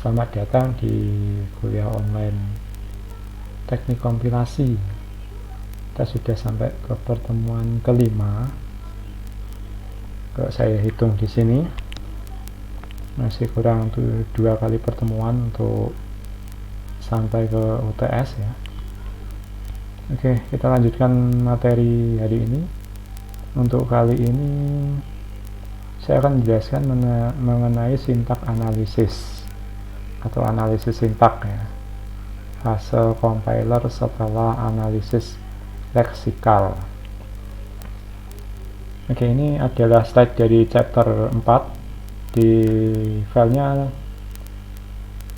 Selamat datang di kuliah online teknik kompilasi. Kita sudah sampai ke pertemuan kelima. Kalau saya hitung di sini masih kurang 2 kali pertemuan untuk sampai ke UTS ya. Oke, kita lanjutkan materi hari ini. Untuk kali ini saya akan menjelaskan mengenai sintak analisis atau analisis sintak ya, fase compiler setelah analisis leksikal. Oke, ini adalah slide dari chapter 4. Di filenya,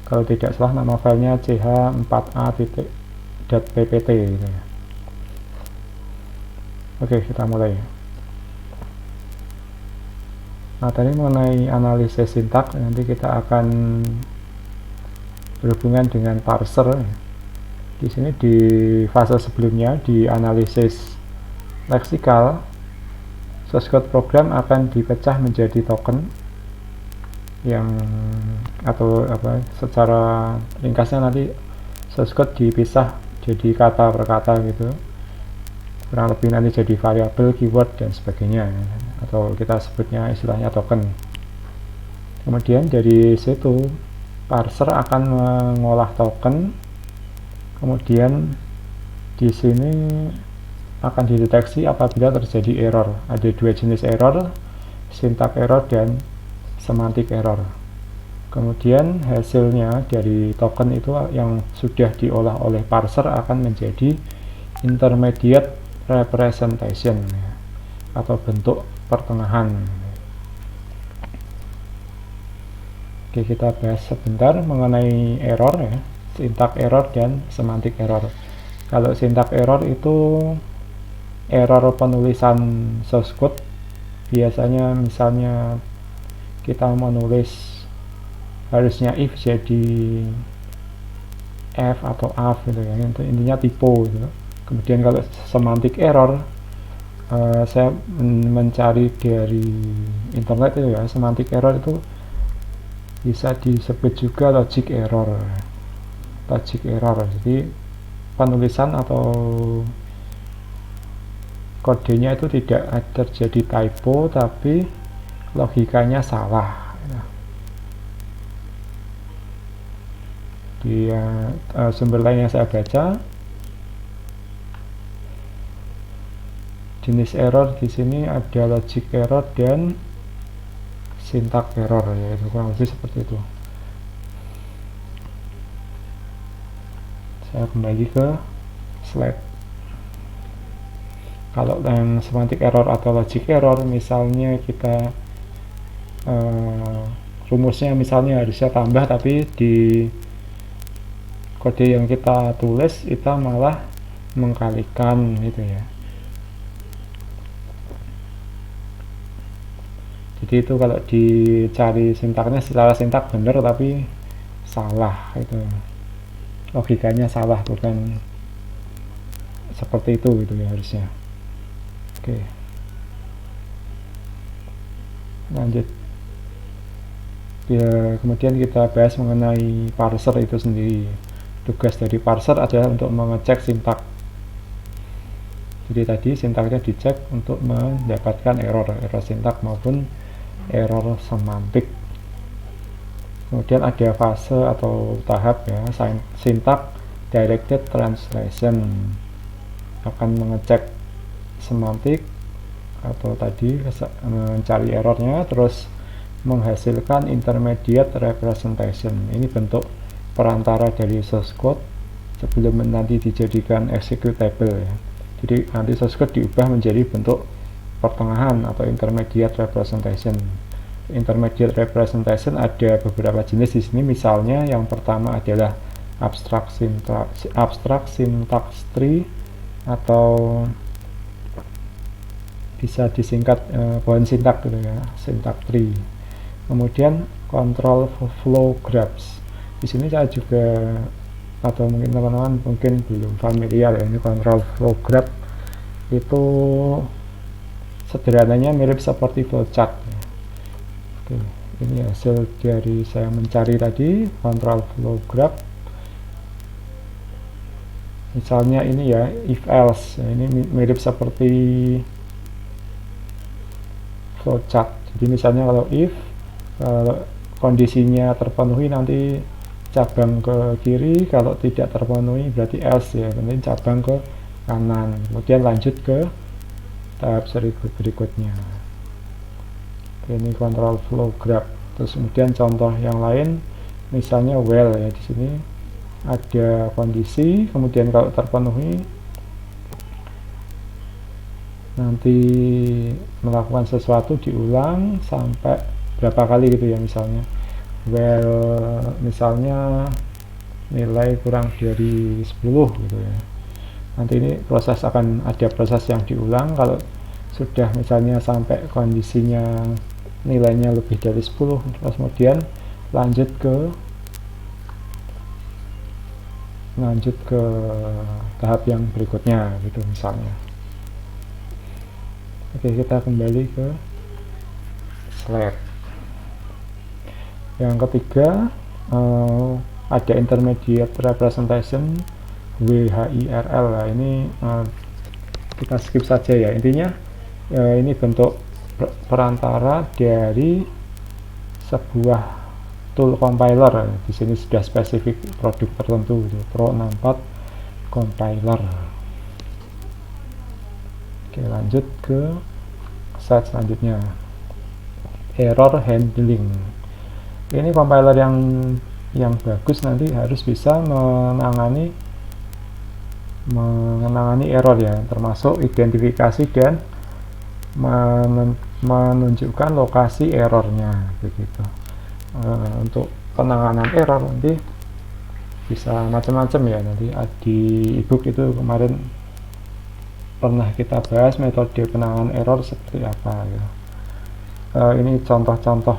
kalau tidak salah nama filenya ch4a.ppt gitu ya. Oke, kita mulai. Materi mengenai analisis sintak, nanti kita akan berhubungan dengan parser. Di sini di fase sebelumnya di analisis leksikal, source code program akan dipecah menjadi token yang secara ringkasnya nanti source code dipisah jadi kata per kata gitu, kurang lebih nanti jadi variabel, keyword dan sebagainya, atau kita sebutnya istilahnya token. Kemudian dari situ parser akan mengolah token, kemudian di sini akan dideteksi apabila terjadi error. Ada 2 jenis error, syntax error dan semantic error. Kemudian hasilnya dari token itu yang sudah diolah oleh parser akan menjadi intermediate representation atau bentuk pertengahan. Oke, kita bahas sebentar mengenai error ya, syntax error dan semantic error. Kalau syntax error itu error penulisan source code. Biasanya misalnya kita menulis harusnya if jadi f atau af gitu ya, itu intinya typo gitu. Kemudian kalau semantic error, saya mencari dari internet itu ya, semantic error itu bisa disebut juga logic error. Jadi penulisan atau kodenya itu tidak terjadi typo, tapi logikanya salah. Di sumber lain yang saya baca, jenis error di sini ada logic error dan syntax error, yaitu kurang lebih seperti itu. Saya kembali ke slide. Kalau yang semantic error atau logic error, misalnya kita rumusnya misalnya harusnya tambah, tapi di kode yang kita tulis kita malah mengkalikan gitu ya. Jadi itu kalau dicari sintaknya secara sintak benar tapi salah, itu logikanya salah, bukan seperti itu gitu ya harusnya. Oke, lanjut ya. Kemudian kita bahas mengenai parser itu sendiri. Tugas dari parser adalah untuk mengecek sintak. Jadi tadi sintaknya dicek untuk mendapatkan error sintak maupun error semantik. Kemudian ada fase atau tahap ya, syntax directed translation, akan mengecek semantik atau tadi mencari errornya, terus menghasilkan intermediate representation. Ini bentuk perantara dari source code sebelum nanti dijadikan executable ya. Jadi nanti source code diubah menjadi bentuk pertengahan atau intermediate representation. Intermediate representation ada beberapa jenis di sini. Misalnya yang pertama adalah abstract syntax tree, atau bisa disingkat pohon sintak gitu ya, syntax tree. Kemudian control flow graphs. Di sini saya juga, atau mungkin teman-teman mungkin belum familiar ya, ini control flow graph itu sederhananya mirip seperti flowchart. Oke, Ini hasil dari saya mencari tadi, control flow graph. Misalnya ini ya, if else. Nah, ini mirip seperti flowchart. Jadi misalnya kalau if kondisinya terpenuhi nanti cabang ke kiri, kalau tidak terpenuhi berarti else ya, nanti cabang ke kanan, kemudian lanjut ke tahap berikutnya. Ini control flow graph. Terus kemudian contoh yang lain, misalnya well ya, di sini ada kondisi, kemudian kalau terpenuhi nanti melakukan sesuatu diulang sampai berapa kali gitu ya, misalnya well misalnya nilai kurang dari 10 gitu ya, nanti ini proses akan ada proses yang diulang. Kalau sudah misalnya sampai kondisinya nilainya lebih dari 10, terus kemudian lanjut ke tahap yang berikutnya gitu misalnya. Oke, kita kembali ke slide yang ketiga. Ada intermediate representation WHIRL. Nah, ini kita skip saja ya. Intinya ini bentuk perantara dari sebuah tool compiler. Di sini sudah spesifik produk tertentu, Pro64 compiler. Oke, lanjut ke slide selanjutnya, error handling. Ini compiler yang bagus nanti harus bisa menangani error ya, termasuk identifikasi dan menunjukkan lokasi errornya begitu. Untuk penanganan error nanti bisa macam-macam ya, nanti di ebook itu kemarin pernah kita bahas metode penanganan error seperti apa ya. Ini contoh-contoh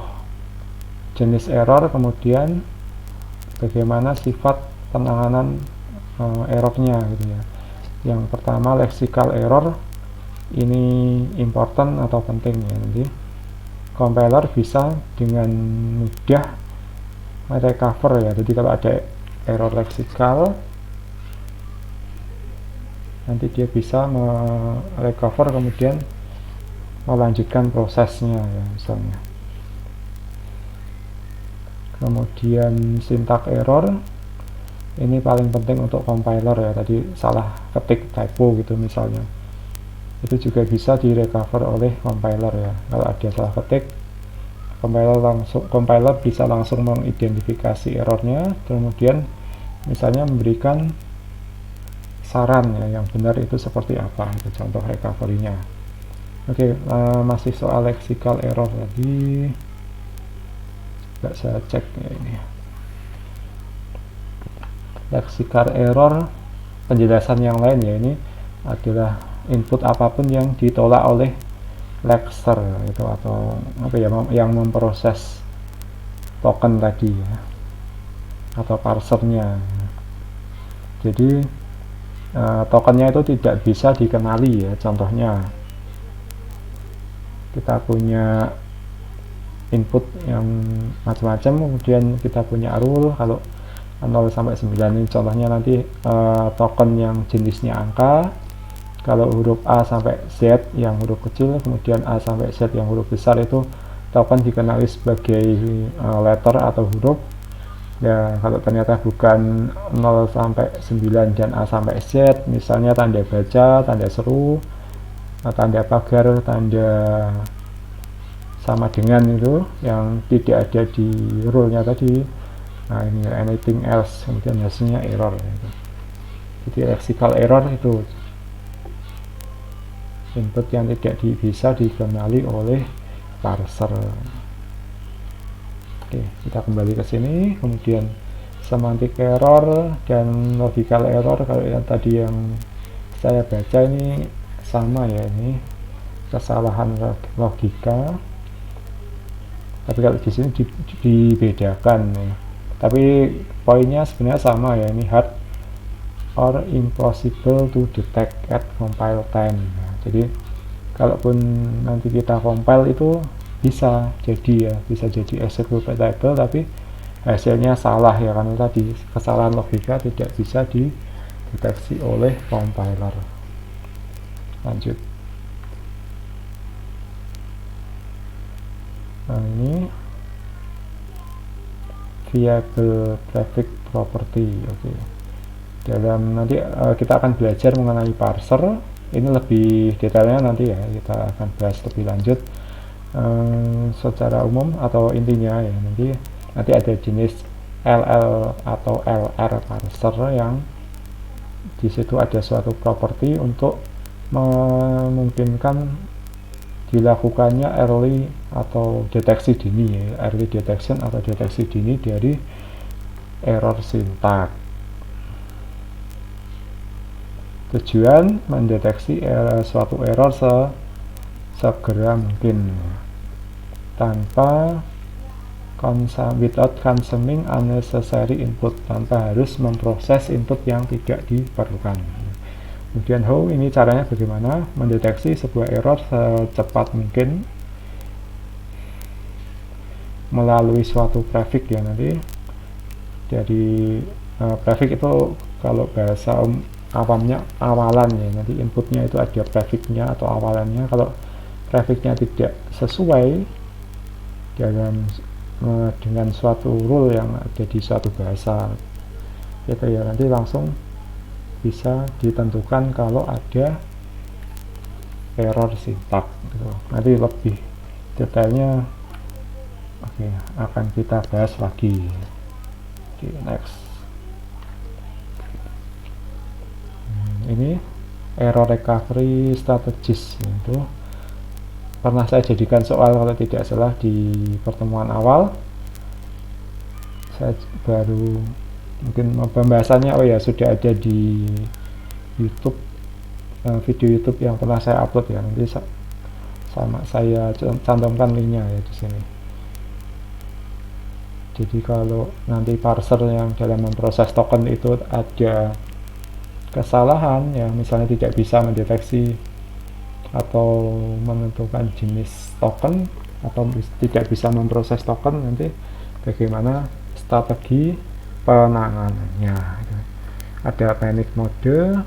jenis error, kemudian bagaimana sifat penanganan errornya gitu ya. Yang pertama lexical error, ini important atau penting ya, nanti compiler bisa dengan mudah merecover ya. Jadi kalau ada error leksikal, nanti dia bisa merecover kemudian melanjutkan prosesnya ya, misalnya. Kemudian syntax error, ini paling penting untuk compiler ya, tadi salah ketik typo gitu misalnya, itu juga bisa direcover oleh compiler ya. Kalau ada salah ketik, compiler bisa langsung mengidentifikasi errornya, kemudian misalnya memberikan saran ya, yang benar itu seperti apa, itu contoh recovery-nya. Oke, masih soal lexical error tadi, nggak saya cek ya ini. Lexical error, penjelasan yang lain ya, ini adalah input apapun yang ditolak oleh lexer itu, atau apa ya, yang memproses token tadi ya, atau parsernya. Jadi tokennya itu tidak bisa dikenali ya. Contohnya kita punya input yang macam-macam, kemudian kita punya rule kalau 0 sampai 9, ini contohnya nanti token yang jenisnya angka. Kalau huruf A sampai Z yang huruf kecil, kemudian A sampai Z yang huruf besar, itu token dikenali sebagai letter atau huruf. Ya, kalau ternyata bukan 0 sampai 9 dan A sampai Z, misalnya tanda baca, tanda seru, tanda pagar, tanda sama dengan itu yang tidak ada di rule-nya tadi. Nah, ini anything else, kemudian hasilnya error gitu. Jadi lexical error itu input yang tidak bisa dikenali oleh parser. Oke, kita kembali ke sini. Kemudian semantic error dan logical error, kalau yang tadi yang saya baca ini sama ya, ini kesalahan logika. Tapi kalau di sini dibedakan ya. Tapi poinnya sebenarnya sama ya, ini hard or impossible to detect at compile time. Nah, jadi kalaupun nanti kita compile itu bisa jadi executable tapi hasilnya salah ya, karena tadi kesalahan logika tidak bisa dideteksi oleh compiler. Lanjut. Nah, ini variable prefix property. Oke. Dalam nanti kita akan belajar mengenai parser. Ini lebih detailnya nanti ya, kita akan bahas lebih lanjut. Secara umum atau intinya ya, nanti ada jenis LL atau LR parser yang di situ ada suatu properti untuk memungkinkan dilakukannya early atau deteksi dini ya, early detection atau deteksi dini dari error sintak. Tujuan mendeteksi suatu error segera mungkin tanpa without consuming unnecessary input, tanpa harus memproses input yang tidak diperlukan. Kemudian how, ini caranya bagaimana mendeteksi sebuah error secepat mungkin melalui suatu prefix ya. Nanti dari prefix itu kalau bahasa awamnya awalan ya, nanti inputnya itu ada prefixnya atau awalannya. Kalau prefixnya tidak sesuai dengan suatu rule yang ada di suatu bahasa itu ya, nanti langsung bisa ditentukan kalau ada error sintak gitu. Nanti lebih detailnya akan kita bahas lagi di next. Ini error recovery strategies, itu pernah saya jadikan soal kalau tidak salah di pertemuan awal. Saya baru mungkin pembahasannya sudah ada di YouTube, video YouTube yang pernah saya upload ya, nanti saya cantumkan linknya ya di sini. Jadi kalau nanti parser yang dalam memproses token itu ada kesalahan yang misalnya tidak bisa mendeteksi atau menentukan jenis token atau tidak bisa memproses token, nanti bagaimana strategi penanganannya. Ada panic mode,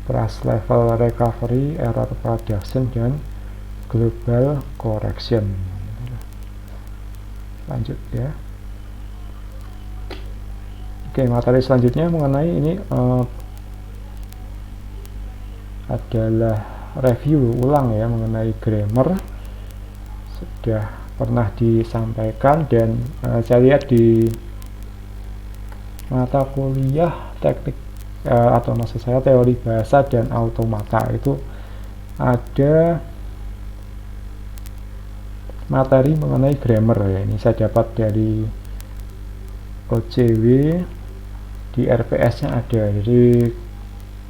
trust level recovery, error prediction, dan global correction. Lanjut ya. Oke, materi selanjutnya mengenai ini adalah review ulang ya mengenai grammar. Sudah pernah disampaikan dan saya lihat di mata kuliah teknik atau maksud saya teori bahasa dan automata itu ada materi mengenai grammar ya. Ini saya dapat dari OCW, di RPS nya ada, jadi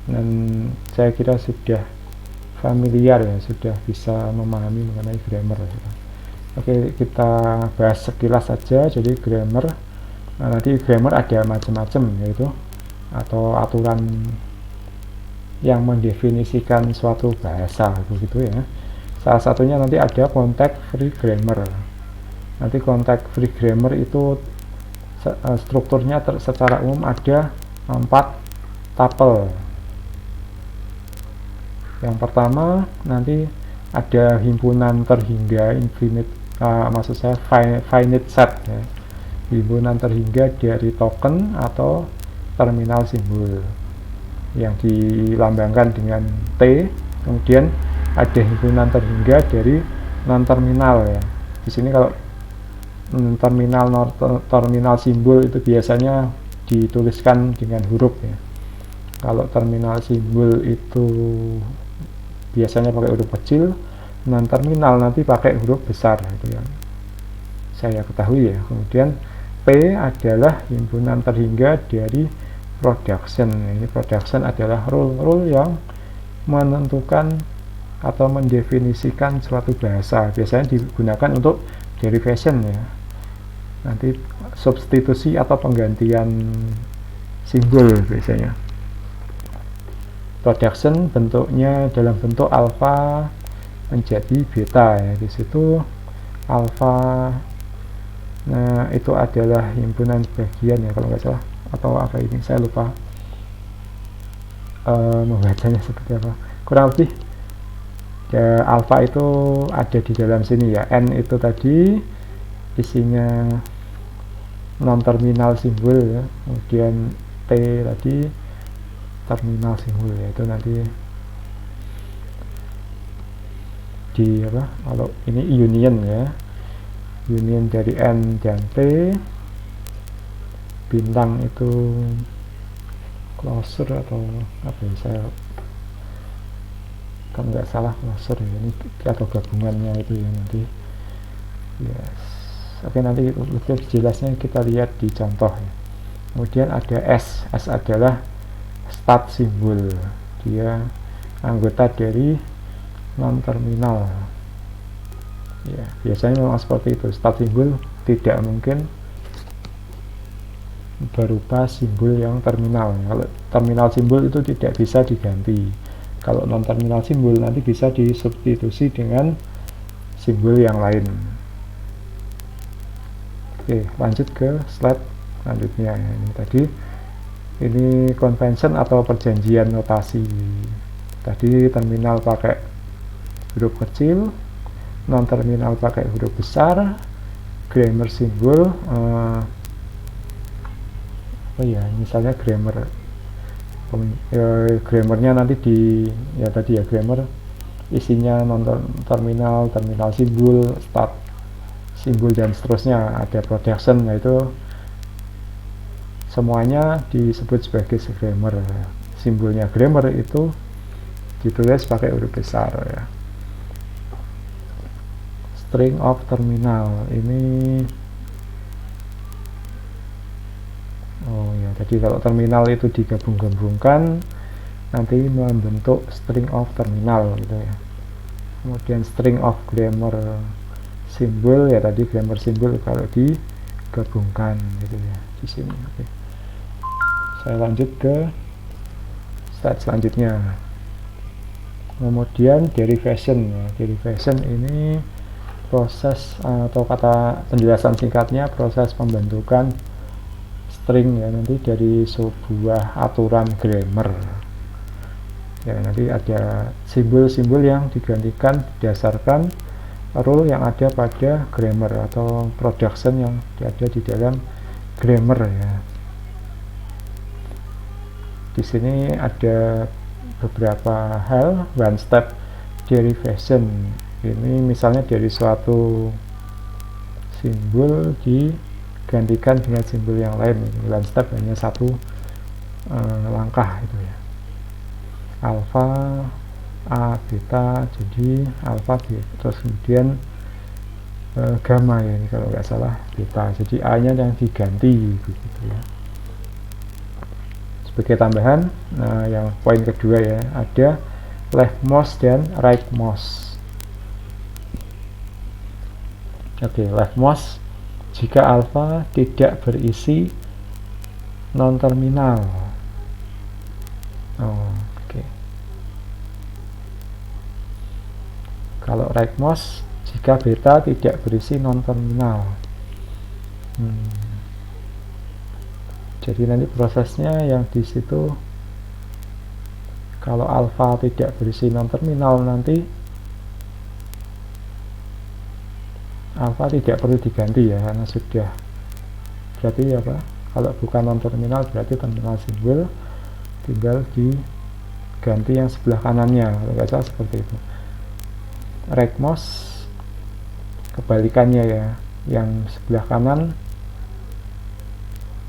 dan saya kira sudah familiar ya, sudah bisa memahami mengenai grammar ya. Oke, kita bahas sekilas saja. Jadi grammar, nanti grammar ada macam-macam yaitu atau aturan yang mendefinisikan suatu bahasa begitu ya. Salah satunya nanti ada context free grammar. Nanti context free grammar itu strukturnya secara umum ada 4 tuple. Yang pertama nanti ada himpunan terhingga infinite, maksud saya finite set ya. Himpunan terhingga dari token atau terminal simbol yang dilambangkan dengan T. Kemudian ada himpunan terhingga dari non terminal ya. Di sini kalau terminal simbol itu biasanya dituliskan dengan huruf ya. Kalau terminal simbol itu biasanya pakai huruf kecil, non terminal nanti pakai huruf besar itu yang saya ketahui ya. Kemudian P adalah himpunan terhingga dari production. Ini production adalah rule yang menentukan atau mendefinisikan suatu bahasa, biasanya digunakan untuk derivation ya. Nanti substitusi atau penggantian simbol biasanya. Production bentuknya dalam bentuk alfa menjadi beta ya. Di situ alfa. Nah, itu adalah himpunan bagian ya kalau nggak salah, atau apa ini, saya lupa membacanya seperti apa. Kurang lebih ya, alfa itu ada di dalam sini ya. N itu tadi isinya non terminal simbol ya, kemudian T tadi terminal simbol ya, itu nanti di apa, kalau ini union ya, union dari N dan T. Bintang itu closure atau apa ya, saya kalau nggak salah closure ya, ini atau gabungannya itu ya nanti. Yes. Oke, nanti lebih jelasnya kita lihat di contoh ya. Kemudian ada S. S adalah start simbol, dia anggota dari non terminal ya, biasanya memang seperti itu. Start simbol tidak mungkin berupa simbol yang terminal. Kalau terminal simbol itu tidak bisa diganti. Kalau non terminal simbol nanti bisa disubstitusi dengan simbol yang lain. Oke, lanjut ke slide selanjutnya. Ini tadi, ini convention atau perjanjian notasi. Tadi terminal pakai huruf kecil, non terminal pakai huruf besar, grammar simbol oh ya, misalnya grammar, grammarnya nanti di ya tadi ya, grammar isinya non terminal, terminal simbol, start simbol dan seterusnya. Ada production, yaitu semuanya disebut sebagai grammar. Simbolnya grammar itu ditulis pakai huruf besar ya. String of terminal ini, oh ya, jadi kalau terminal itu digabung-gabungkan nanti membentuk string of terminal gitu ya. Kemudian string of grammar simbol ya, tadi grammar simbol kalau digabungkan gitu ya di sini. Oke. Saya lanjut ke slide selanjutnya. Kemudian derivation ya. Derivation ini proses atau kata penjelasan singkatnya proses pembentukan string ya, nanti dari sebuah aturan grammar ya. Nanti ada simbol-simbol yang digantikan berdasarkan rule yang ada pada grammar atau production yang ada di dalam grammar ya. Di sini ada beberapa hal. One step derivation ini misalnya dari suatu simbol digantikan dengan simbol yang lain. One step hanya satu langkah itu ya. Alpha A beta jadi alpha B, terus kemudian gamma ya, ini kalau nggak salah beta, jadi A nya yang diganti begitu ya. Sebagai tambahan, nah yang poin kedua ya, ada leftmost dan rightmost. Oke, leftmost jika alpha tidak berisi non terminal. Kalau rightmost jika beta tidak berisi non terminal. Jadi nanti prosesnya yang di situ, kalau alpha tidak berisi non terminal nanti alpha tidak perlu diganti ya, karena sudah, berarti apa, kalau bukan non terminal berarti terminal simbol tinggal diganti yang sebelah kanannya, kalau nggak salah seperti itu. Rightmost kebalikannya ya, yang sebelah kanan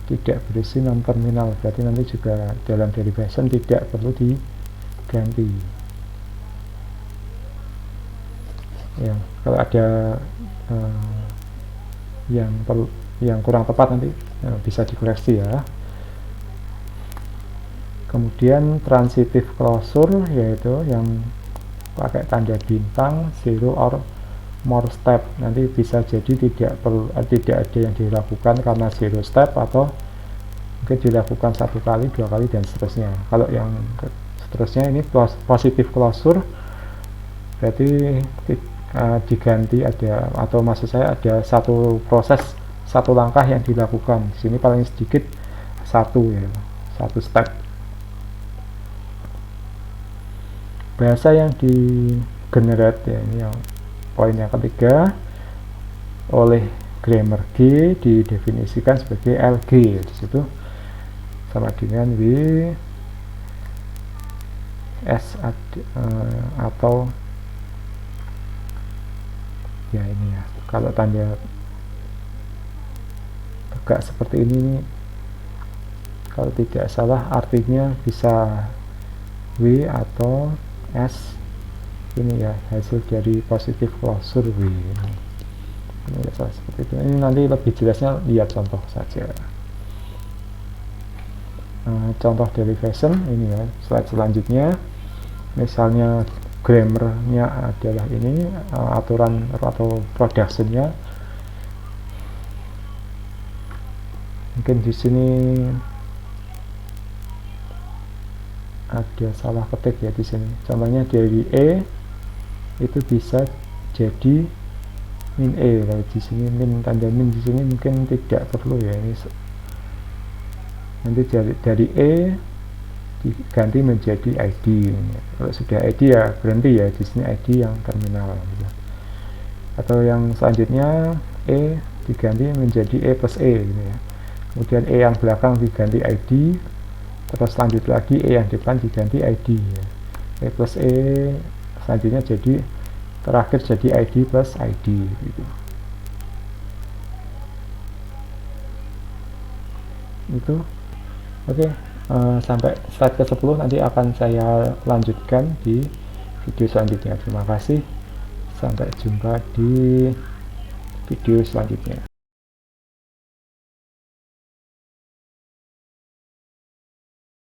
tidak berisi non terminal, berarti nanti juga dalam derivation tidak perlu diganti ya. Kalau ada yang kurang tepat nanti bisa dikoreksi ya. Kemudian transitive closure, yaitu yang pakai tanda bintang, 0 or more step, nanti bisa jadi tidak ada yang dilakukan karena 0 step, atau mungkin dilakukan 1 kali, 2 kali dan seterusnya. Kalau yang seterusnya ini positive closure, berarti diganti ada, atau maksud saya ada satu proses, satu langkah yang dilakukan. Di sini paling sedikit satu ya, satu step. Bahasa yang di generate ya, ini yang poin yang ketiga, oleh grammar G didefinisikan sebagai LG. Di situ sama dengan W S atau ya ini ya, kalau tanda tegak seperti ini kalau tidak salah artinya bisa W atau S ini ya, hasil dari positif closure W ini ya, salah seperti itu. Ini nanti lebih jelasnya lihat contoh saja. Contoh derivation ini ya, slide selanjutnya. Misalnya grammarnya adalah ini, aturan atau productionnya mungkin di sini ada salah ketik ya. Di sini contohnya dari E itu bisa jadi min E, kalau di sini min, tanda min di sini mungkin tidak perlu ya, ini nanti dari E diganti menjadi ID. Kalau sudah ID ya berhenti ya, di sini ID yang terminal gitu. Atau yang selanjutnya E diganti menjadi E plus E gitu ya. Kemudian E yang belakang diganti ID, terus lanjut lagi E yang depan diganti ID ya. E plus E selanjutnya jadi terakhir jadi ID plus ID gitu. Itu oke. Sampai slide ke-10 nanti akan saya lanjutkan di video selanjutnya. Terima kasih, sampai jumpa di video selanjutnya.